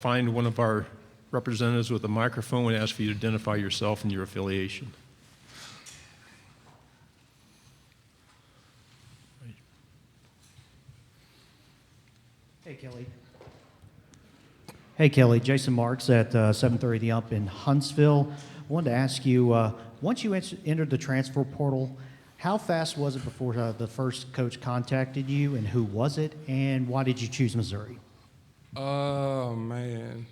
Find one of our representatives with a microphone and ask for you to identify yourself and your affiliation. Hey, Kelly. Hey, Kelly. Jason Marks at 730 The Ump in Huntsville. I wanted to ask you, once you entered the transfer portal, how fast was it before the first coach contacted you, and who was it, and why did you choose Missouri? Man.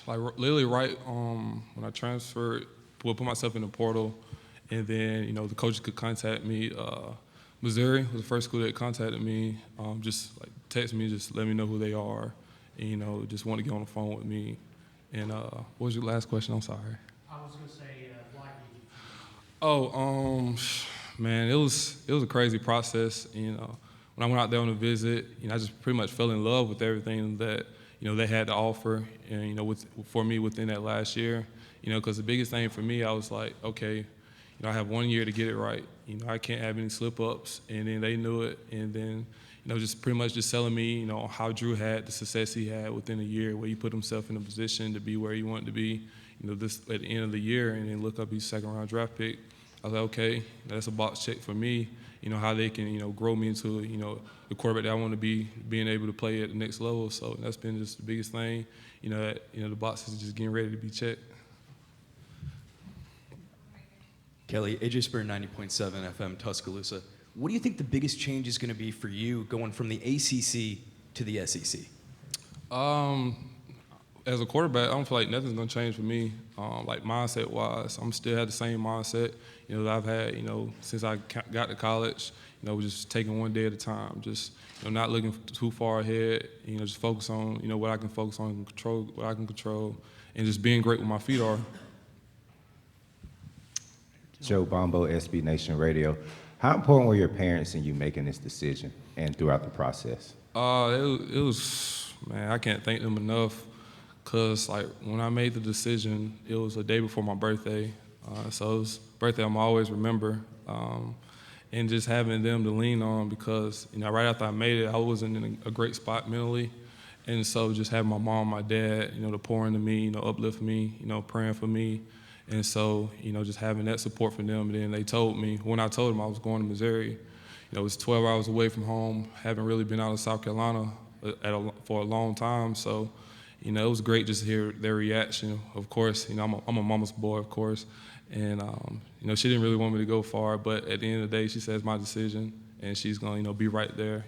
Like literally right when I transferred, put myself in the portal, and then, the coaches could contact me. Missouri was the first school that contacted me, just like text me, just let me know who they are, and, just want to get on the phone with me. And what was your last question? I'm sorry. I was going to say, why did you? Oh, man, it was a crazy process. When I went out there on a visit, I just pretty much fell in love with everything that they had to offer, and for me within that last year, because the biggest thing for me, I was like, okay, I have 1 year to get it right. I can't have any slip-ups, and then they knew it, and then, just pretty much just telling me, how Drew had the success he had within a year, where he put himself in a position to be where he wanted to be, this at the end of the year, and then look up his second-round draft pick. I was like, okay, that's a box check for me, how they can, grow me into, the quarterback that I want to be, being able to play at the next level. So that's been just the biggest thing, that, the box is just getting ready to be checked. Kelly, AJ Spur 90.7 FM Tuscaloosa. What do you think the biggest change is going to be for you going from the ACC to the SEC? As a quarterback, I don't feel like nothing's going to change for me. Like mindset-wise, I'm still had the same mindset, that I've had, since I got to college. Just taking one day at a time, just not looking too far ahead. Just focus on what I can focus on, and control what I can control, and just being great where my feet are. Joe Bombo, SB Nation Radio. How important were your parents in you making this decision and throughout the process? It was, man, I can't thank them enough. Cause like when I made the decision, it was a day before my birthday, so it was a birthday I'm always remember, and just having them to lean on, because right after I made it, I wasn't in a great spot mentally, and so just having my mom, my dad, to pour into me, uplift me, praying for me, and so just having that support from them. And then they told me, when I told them I was going to Missouri, it was 12 hours away from home, haven't really been out of South Carolina for a long time, so. It was great just to hear their reaction. Of course, I'm a mama's boy, of course, and she didn't really want me to go far, but at the end of the day, she said it's my decision, and she's going to be right there,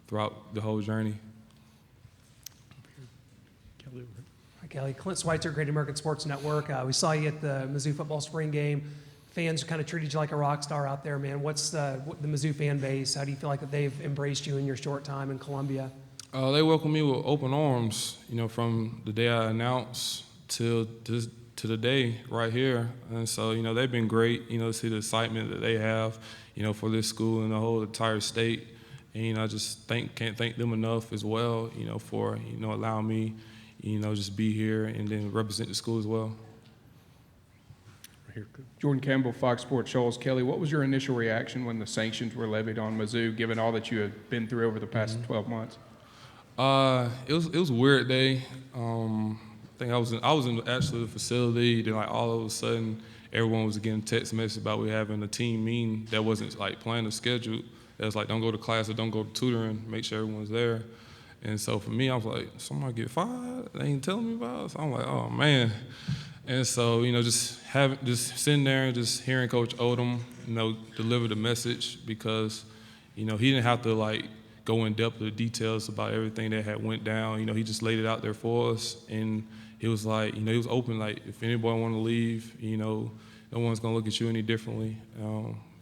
throughout the whole journey. Hi, Kelly. Clint Schweitzer, Great American Sports Network. We saw you at the Mizzou football spring game. Fans kind of treated you like a rock star out there, man. What's the Mizzou fan base? How do you feel like that they've embraced you in your short time in Columbia? They welcomed me with open arms, from the day I announced to the day right here. And so, they've been great, to see the excitement that they have, for this school and the whole entire state. And, I just can't thank them enough as well, for, allowing me, just be here and then represent the school as well. Jordan Campbell, Fox Sports Shoals. Kelly, what was your initial reaction when the sanctions were levied on Mizzou, given all that you have been through over the past 12 months? It was a weird day. I think I was in actually the facility. Then like all of a sudden, everyone was getting text messages about we having a team meeting that wasn't like planned or scheduled. It was like, don't go to class or don't go to tutoring. Make sure everyone's there. And so for me, I was like, somebody get fired? They ain't telling me about it. So I'm like, oh man. And so just sitting there and just hearing Coach Odom, deliver the message, because he didn't have to like go in depth with the details about everything that had went down. He just laid it out there for us, and it was like, he was open, like if anybody want to leave, no one's gonna look at you any differently.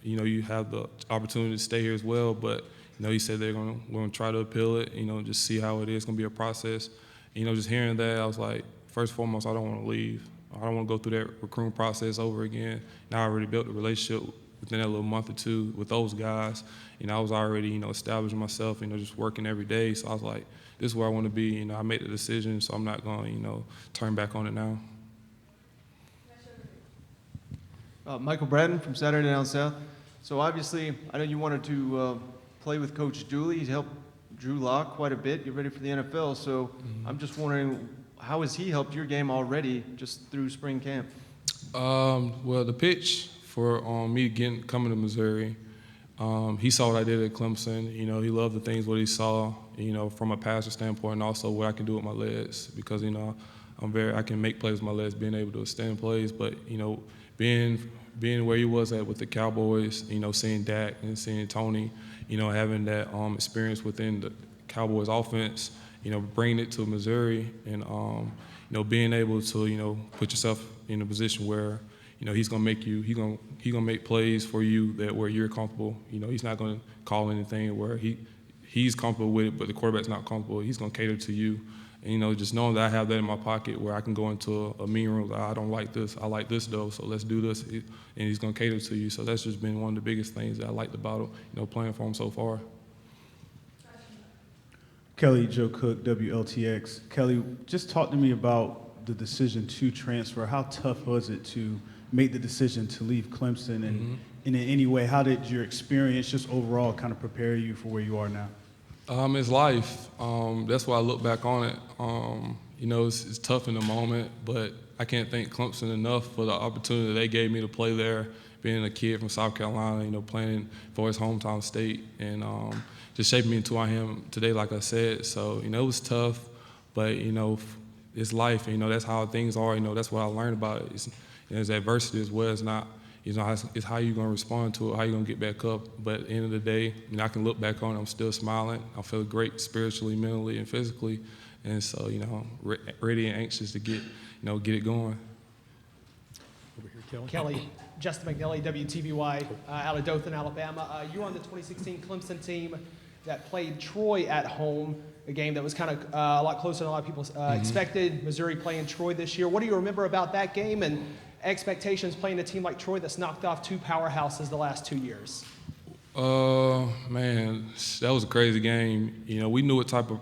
You have the opportunity to stay here as well, but he said we're gonna try to appeal it, just see how it is. It's gonna be a process. Just hearing that, I was like, first and foremost, I don't want to leave. I don't want to go through that recruiting process over again. Now I already built a relationship within that little month or two with those guys. I was already, establishing myself, just working every day. So I was like, this is where I want to be. I made the decision, so I'm not going to, turn back on it now. Michael Braden from Saturday Down South. So obviously, I know you wanted to play with Coach Dooley. He's helped Drew Lock quite a bit. You're ready for the NFL. So I'm just wondering, how has he helped your game already just through spring camp? Well, the pitch for me coming to Missouri, he saw what I did at Clemson. He loved the things what he saw, from a passer standpoint, and also what I can do with my legs, because I can make plays with my legs, being able to extend plays. But being where he was at with the Cowboys, seeing Dak and seeing Tony, having that experience within the Cowboys offense, bringing it to Missouri, and being able to put yourself in a position where he's gonna make plays for you where you're comfortable. He's not gonna call anything where he's comfortable with it, but the quarterback's not comfortable. He's gonna cater to you. And just knowing that I have that in my pocket where I can go into a meeting room, I don't like this, I like this though, so let's do this, and he's gonna cater to you. So that's just been one of the biggest things that I liked about playing for him so far. Kelly, Joe Cook, WLTX. Kelly, just talk to me about the decision to transfer. How tough was it to make the decision to leave Clemson, and in any way, how did your experience just overall kind of prepare you for where you are now? It's life. That's why I look back on it. It's tough in the moment, but I can't thank Clemson enough for the opportunity they gave me to play there, being a kid from South Carolina, playing for his hometown state, and just shaping me into who I am today, like I said. So, it was tough, but, it's life. That's how things are. That's what I learned about it. It's adversity as well. It's not, it's how you're going to respond to it, how you're going to get back up. But at the end of the day, I can look back on it, I'm still smiling. I feel great spiritually, mentally, and physically. And so, I'm ready and anxious to get it going. Over here, Kelly. Kelly, Justin McNally, WTVY, out of Dothan, Alabama. You were on the 2016 Clemson team that played Troy at home, a game that was kind of a lot closer than a lot of people expected. Missouri playing Troy this year. What do you remember about that game and expectations playing a team like Troy that's knocked off two powerhouses the last 2 years? Man, that was a crazy game. We knew what type of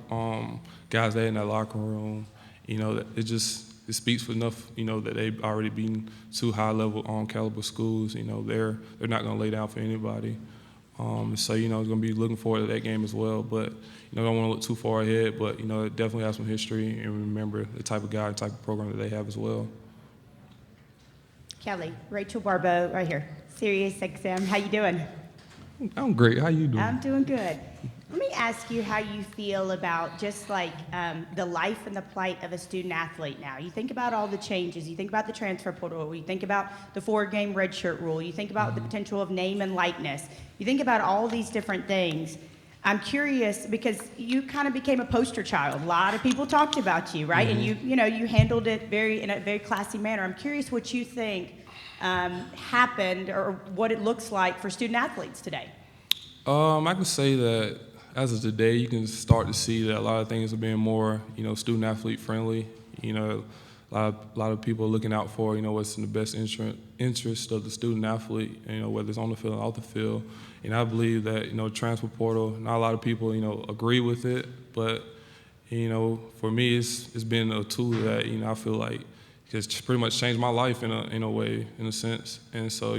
guys they had in that locker room. It speaks for enough, that they've already been two high-level caliber schools. They're not going to lay down for anybody. So, it's going to be looking forward to that game as well. But, don't want to look too far ahead. But, it definitely has some history, and remember the type of guy, the type of program that they have as well. Kelly, Rachel Barbeau, right here, Sirius XM. How you doing? I'm great. How you doing? I'm doing good. Let me ask you how you feel about just like the life and the plight of a student athlete now. You think about all the changes. You think about the transfer portal. You think about the 4-game redshirt rule. You think about the potential of name and likeness. You think about all these different things. I'm curious because you kind of became a poster child. A lot of people talked about you, right? And you handled it in a very classy manner. I'm curious what you think happened or what it looks like for student athletes today. I can say that as of today, you can start to see that a lot of things are being more, student athlete friendly. A lot of people are looking out for, what's in the best interest of the student athlete, whether it's on the field or off the field. And I believe that, transfer portal, not a lot of people, agree with it, but, for me, it's been a tool that, I feel like has pretty much changed my life in a way, in a sense. And so,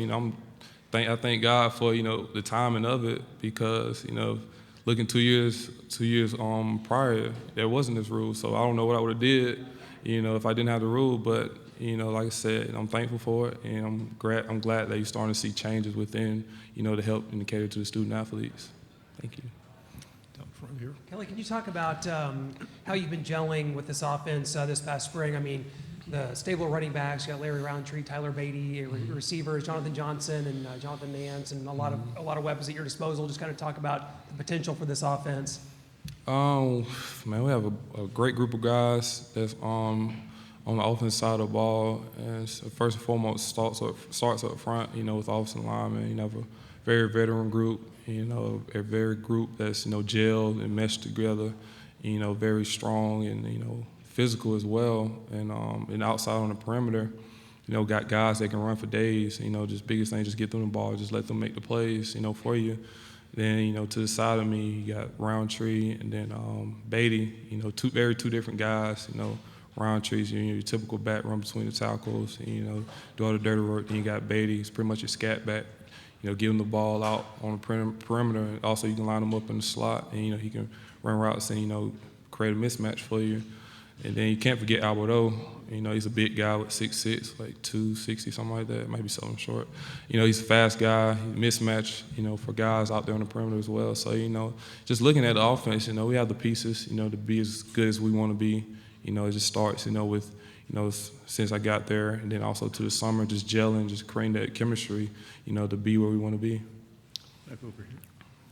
I thank God for, the timing of it, because, looking 2 years prior, there wasn't this rule. So I don't know what I would have did, if I didn't have the rule. But, like I said, I'm thankful for it, and I'm glad that you're starting to see changes within, to help and cater to the student athletes. Thank you. Down front here. Kelly, can you talk about how you've been gelling with this offense this past spring? I mean, the stable running backs, you got Larry Roundtree, Tyler Beatty, receivers, Jonathan Johnson and Jonathan Nance, and a lot of weapons at your disposal. Just kind of talk about the potential for this offense. Man, we have a great group of guys that's on the offense side of the ball. And first and foremost, starts up front, with offensive linemen. You have a very veteran group, a very group that's, gelled and meshed together, very strong and, physical as well. And outside on the perimeter, got guys that can run for days. Just biggest thing, just get them the ball, just let them make the plays, for you. Then, to the side of me, you got Roundtree and then Beatty, two different guys. Roundtree's your typical back, run between the tackles, and, do all the dirty work. Then you got Beatty, he's pretty much a scat back, give him the ball out on the perimeter. And also, you can line him up in the slot, and, he can run routes and, you know, create a mismatch for you. And then you can't forget Alberto. You know, he's a big guy with 6'6", like 260, something like that, maybe something short. You know, he's a fast guy, mismatch, you know, for guys out there on the perimeter as well. So, you know, just looking at the offense, you know, we have the pieces, you know, to be as good as we want to be. You know, it just starts, you know, with, you know, since I got there, and then also to the summer, just gelling, just creating that chemistry, you know, to be where we want to be. Back over here.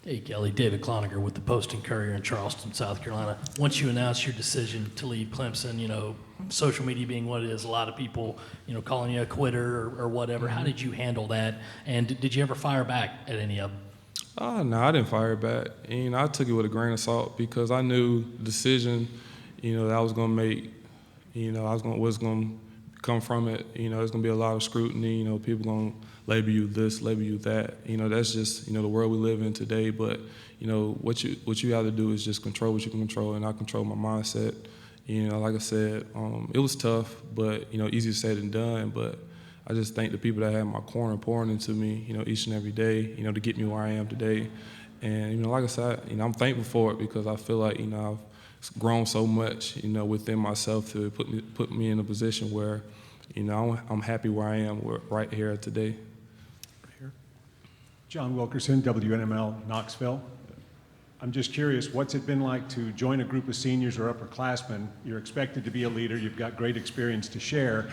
Hey, Kelly, David Cloninger with the Post-and-Courier in Charleston, South Carolina. Once you announced your decision to leave Clemson, you know, social media being what it is, a lot of people, you know, calling you a quitter or whatever. How did you handle that? And did you ever fire back at any of them? No, I didn't fire back. And, you know, I took it with a grain of salt because I knew the decision, you know, that I was going to make, you know, what's going to come from it. You know, there's going to be a lot of scrutiny. You know, people going to label you this, label you that. You know, that's just, you know, the world we live in today. But, you know, what you have to do is just control what you can control, and I control my mindset. You know, like I said, it was tough, but, you know, easier said than done. But I just thank the people that had my corner pouring into me, you know, each and every day, you know, to get me where I am today. And, you know, like I said, you know, I'm thankful for it because I feel like, you know, I've grown so much, you know, within myself to put me in a position where, you know, I'm happy where I am right here today. John Wilkerson, WNML, Knoxville. I'm just curious, what's it been like to join a group of seniors or upperclassmen? You're expected to be a leader. You've got great experience to share.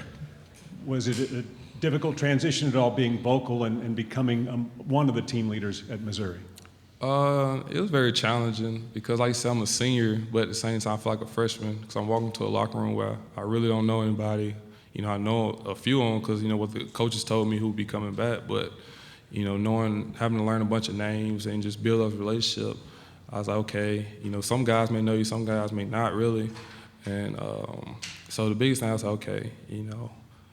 Was it a difficult transition at all, being vocal and becoming one of the team leaders at Missouri? It was very challenging because, like I said, I'm a senior, but at the same time, I feel like a freshman because I'm walking to a locker room where I really don't know anybody. You know, I know a few of them because, you know, what the coaches told me who would be coming back, but, you know, having to learn a bunch of names and just build up a relationship, I was like, okay, you know, some guys may know you, some guys may not really. And so the biggest thing I was like, okay, you know,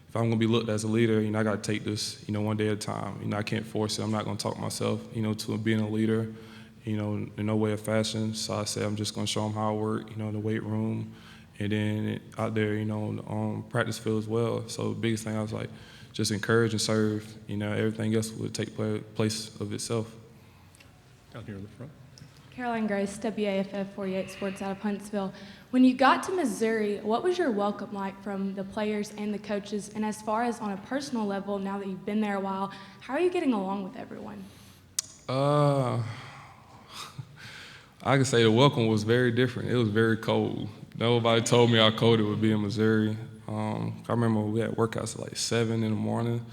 if I'm going to be looked as a leader, you know, I got to take this, you know, one day at a time. You know, I can't force it. I'm not going to talk myself, you know, to being a leader, you know, in no way of fashion. So I said I'm just going to show them how I work, you know, in the weight room and then out there, you know, on practice field as well. So the biggest thing I was like, just encourage and serve, you know, everything else would take place of itself. Down here in the front. Caroline Grace, WAFF 48 Sports out of Huntsville. When you got to Missouri, what was your welcome like from the players and the coaches? And as far as on a personal level, now that you've been there a while, how are you getting along with everyone? I can say the welcome was very different. It was very cold. Nobody told me how cold it would be in Missouri. I remember we had workouts at like 7 in the morning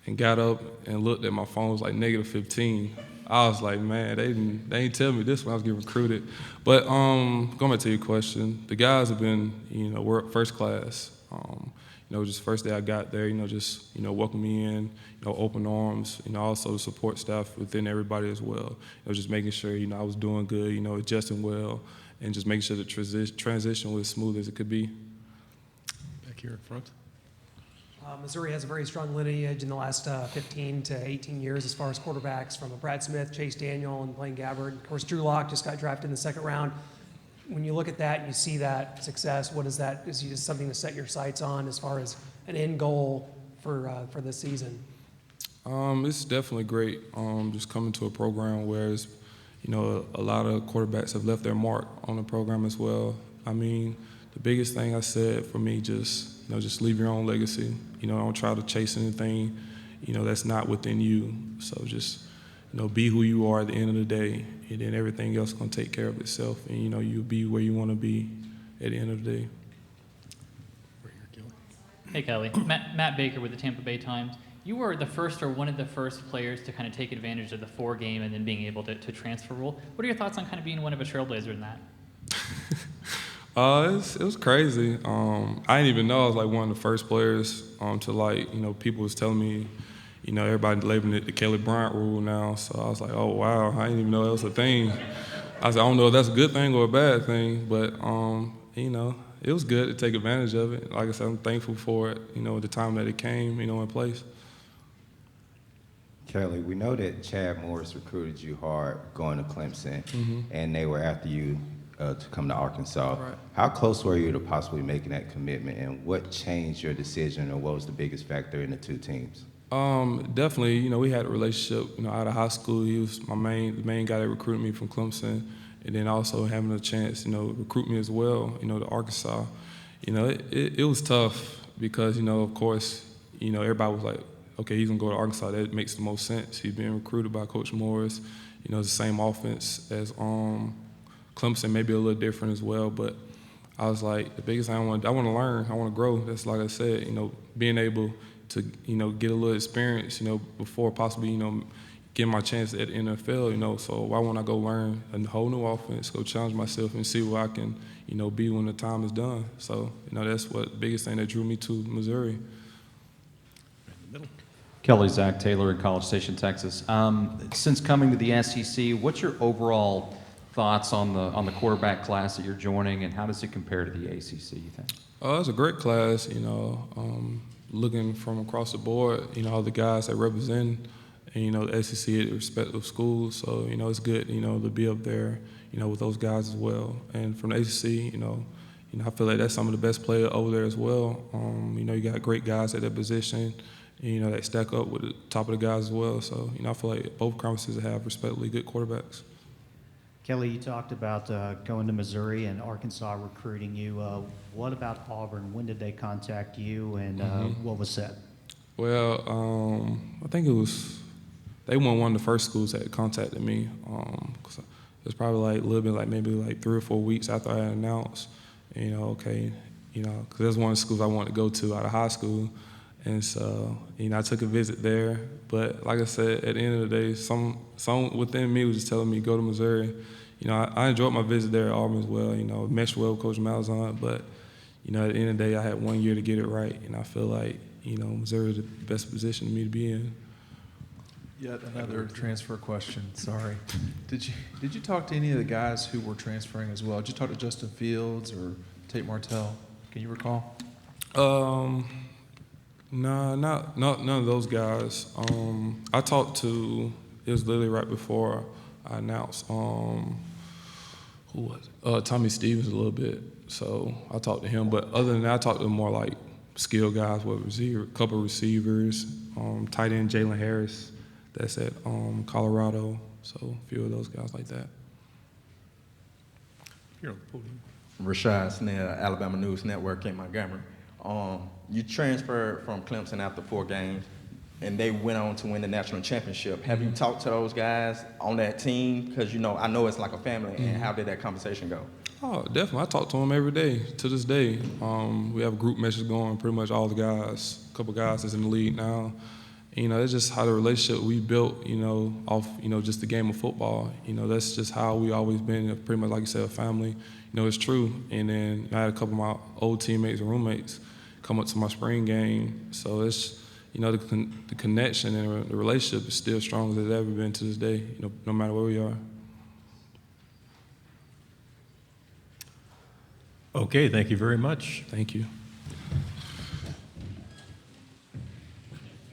and got up and looked at my phone. It was like -15. I was like, man, they didn't tell me this when I was getting recruited. But going back to your question, the guys have been, you know, we're first class. You know, just first day I got there, you know, just, you know, welcome me in, you know, open arms, you know, also the support staff within everybody as well. You know, just making sure, you know, I was doing good, you know, adjusting well, and just making sure the transition was as smooth as it could be. Back here in front. Missouri has a very strong lineage in the last 15 to 18 years as far as quarterbacks, from Brad Smith, Chase Daniel, and Blaine Gabbard. Of course, Drew Lock just got drafted in the second round. When you look at that and you see that success, what is that? Is it just something to set your sights on as far as an end goal for this season? It's definitely great. Just coming to a program where, it's, you know, a lot of quarterbacks have left their mark on the program as well. I mean, the biggest thing I said for me, just, you know, just leave your own legacy. You know, don't try to chase anything, you know, that's not within you. So just, you know, be who you are at the end of the day, and then everything else is going to take care of itself. And, you know, you'll be where you want to be at the end of the day. Hey, Kelly. Matt Baker with the Tampa Bay Times. You were the first or one of the first players to kind of take advantage of the 4 game and then being able to transfer rule. What are your thoughts on kind of being one of a trailblazer in that? It was crazy. I didn't even know I was like one of the first players to, like, you know, people was telling me, you know, everybody labeling it the Kelly Bryant rule now. So I was like, oh, wow, I didn't even know that was a thing. I was like, I don't know if that's a good thing or a bad thing, but, you know, it was good to take advantage of it. Like I said, I'm thankful for it, you know, at the time that it came, you know, in place. Kelly, we know that Chad Morris recruited you hard going to Clemson, and they were after you to come to Arkansas. Right. How close were you to possibly making that commitment, and what changed your decision, or what was the biggest factor in the two teams? Definitely, you know, we had a relationship, you know, out of high school. He was the main guy that recruited me from Clemson. and then also having a chance, recruit me as well, to Arkansas. It was tough because, of course, everybody was like, okay, he's going to go to Arkansas. That makes the most sense. He's being recruited by Coach Morris. It's the same offense as Clemson, maybe a little different as well. But I was like, the biggest thing I want to learn. I want to grow. That's like I said, being able to, get a little experience, before possibly, getting my chance at the NFL, so why won't I go learn a whole new offense, go challenge myself and see where I can, be when the time is done. So, that's what the biggest thing that drew me to Missouri. Kelly, Zach Taylor in College Station, Texas. Since coming to the SEC, what's your overall thoughts on the quarterback class that you're joining, and how does it compare to the ACC, you think? It's a great class, looking from across the board, all the guys that represent, and, the SEC at respective schools. So, it's good, to be up there, with those guys as well. And from the ACC, I feel like that's some of the best players over there as well. You got great guys at that position, that stack up with the top of the guys as well. So, I feel like both conferences have respectively good quarterbacks. Kelly, you talked about going to Missouri and Arkansas recruiting you. What about Auburn? When did they contact you, and what was said? Well, I think they weren't one of the first schools that contacted me. Cause it was probably like a little bit, like maybe like 3 or 4 weeks after I had announced, okay, because that's one of the schools I wanted to go to out of high school. And so, I took a visit there. But like I said, at the end of the day, some within me was just telling me, go to Missouri. I enjoyed my visit there at Auburn as well, meshed well with Coach Malzahn. But, at the end of the day, I had 1 year to get it right. And I feel like, Missouri is the best position for me to be in. Yet another transfer question, sorry. Did you talk to any of the guys who were transferring as well? Did you talk to Justin Fields or Tate Martell? Can you recall? No, none of those guys. I talked to, it was literally right before I announced, who was it? Tommy Stevens a little bit. So I talked to him, but other than that, I talked to more like skill guys, a couple receivers, tight end Jalen Harris, that's at Colorado. So a few of those guys like that. Here on the podium. Rashad Snell, Alabama News Network in Montgomery. You transferred from Clemson after 4 games, and they went on to win the national championship. Have you talked to those guys on that team? Because, I know it's like a family, and how did that conversation go? Oh, definitely. I talk to them every day, to this day. We have a group message going, pretty much all the guys, a couple guys that's in the league now. It's just how the relationship we built, off, just the game of football. That's just how we always been, pretty much like you said, a family. It's true. And then I had a couple of my old teammates and roommates come up to my spring game. So it's, the connection and the relationship is still strong as it's ever been to this day, no matter where we are. Okay, thank you very much. Thank you.